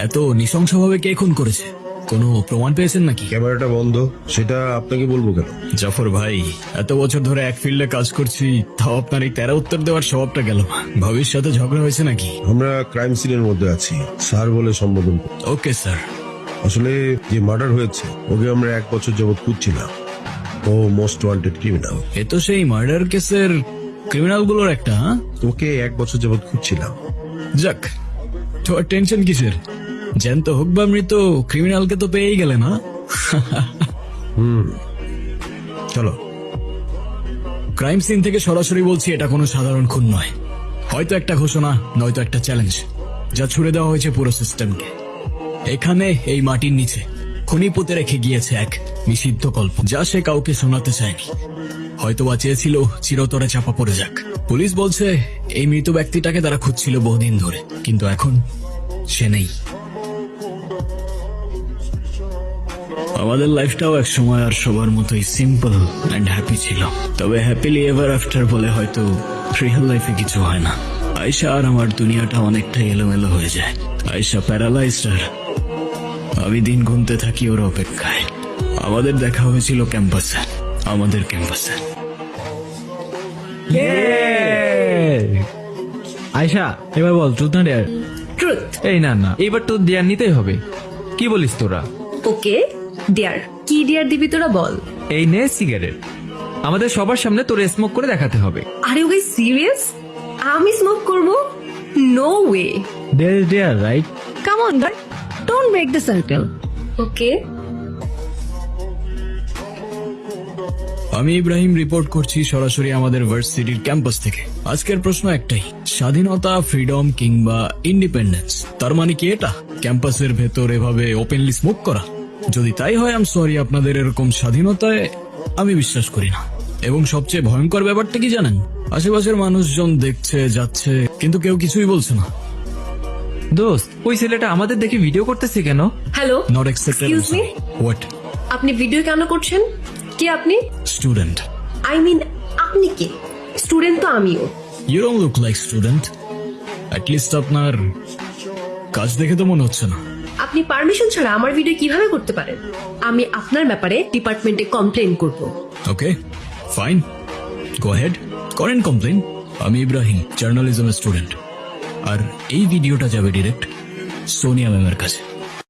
এত নৃশংসভাবে কে খুন করেছে? কোনো প্রমাণ পেয়েছেন নাকি? ক্যামেরাটা বন্ধ, সেটা আপনাকে বলবো কেন? জাফর ভাই, এত বছর ধরে এক ফিল্ডে কাজ করছি, তাও আপনার এই তেরা উত্তর দেওয়ার স্বভাবটা গেল না। ভাবির সাথে ঝগড়া হয়েছে নাকি? আমরা ক্রাইম সিনের মধ্যে আছি, স্যার বলে সম্বোধন করি। Okay sir. আসলে যে মার্ডার হয়েছে ওকে আমরা 1 বছর যাবৎ খুঁজছিলাম। ও মোস্ট ওয়ান্টেড ক্রিমিনাল। এ তো সেই মার্ডার কেসের ক্রিমিনাল গুলোর একটা। হ্যাঁ, ওকে 1 বছর যাবৎ খুঁজছিলাম। যাক, তোমার টেনশন কিসের? জ্যান্ত হোক বা মৃত, ক্রিমিনালকে তো পেয়েই গেলে না? চলো। ক্রাইম সিন থেকে সরাসরি বলছি, এটা কোনো সাধারণ খুন নয়। হয়তো একটা ঘোষণা, নয়তো একটা চ্যালেঞ্জ, যা ছুড়ে দেওয়া হয়েছে পুরো সিস্টেমকে। এখানে এই মাটির নিচে খুনি পুঁতে রেখে গিয়েছে এক নিষিদ্ধ গল্প, যা সে কাউকে শোনাতে চায়নি। হয়তো বা চেয়েছিল চিরতরে চাপা পড়ে যাক। পুলিশ বলছে এই মৃত ব্যক্তিটাকে তারা খুঁজছিল বহুদিন ধরে, কিন্তু এখন সে নেই। আমাদের লাইফটাও এক সময় আর সবার মতোই সিম্পল অ্যান্ড হ্যাপি ছিল। তবে হ্যাপিলি এভার আফটার বলে হয়তো রিয়েল লাইফে কিছু হয় না। আয়শা আর আমার দুনিয়াটা অনেকটাই এলোমেলো হয়ে যায়। আয়শা প্যারালাইজড আর আমি দিন গুনতে থাকি ওর অপেক্ষায়। আমাদের দেখা হয়েছিল ক্যাম্পাসে, আমাদের ক্যাম্পাসে। আয়শা, এবার বল ট্রুথ না ডেয়ার? ট্রুথ। এই না না, এবার তো ডেয়ার নিতেই হবে। কি বলিস তোরা? ওকে, ডিয়ার। কি ডিয়ার দিবি তোরা বল? এই নে সিগারেট, আমাদের সবার সামনে তোর স্মোক করে দেখাতে হবে। আরে ওকে, সিরিয়াস? আমি স্মোক করব? No way. Dare is dare, right? Come on, but don't break the circle. Okay. আমি ইব্রাহিম রিপোর্ট করছি সরাসরি আমাদের ভার্সিটির ক্যাম্পাস থেকে। আজকের প্রশ্ন একটাই, স্বাধীনতা, ফ্রিডম কিংবা ইন্ডিপেন্ডেন্স, তার মানে কি এটা ক্যাম্পাসের ভেতর এভাবে ওপেনলি স্মোক করা? যদি তাই হয়, আম সরি, আপনাদের এরকম স্বাধীনতায় আমি বিশ্বাস করি না। এবং সবচেয়ে ভয়ঙ্কর ব্যাপারটা কি জানেন? আশেপাশের মানুষজন দেখছে যাচ্ছে, কিন্তু কেউ কিছুই বলছে না। দোস্ত, ওই ছেলেটা আমাদের দেখে ভিডিও করতেছে কেন? Hello, not accepted. Excuse me, what? আপনি ভিডিও কেন করছেন? কে আপনি? স্টুডেন্ট। আই মিন, আপনি কে? স্টুডেন্ট তো আমিও। You don't look like student. At least আপনার কাজ দেখে তো মনে হচ্ছে না। আপনি পারমিশন ছাড়া আমার ভিডিও কিভাবে করতে পারেন? আমি আপনার ব্যাপারে ডিপার্টমেন্টে কমপ্লেন করব। ওকে, ফাইন, গো হেড, করেন কমপ্লেন। আমি ইব্রাহিম, জার্নালিজমের স্টুডেন্ট, আর এই ভিডিওটা যাবে ডিরেক্ট সোনিয়া ম্যামের কাছে।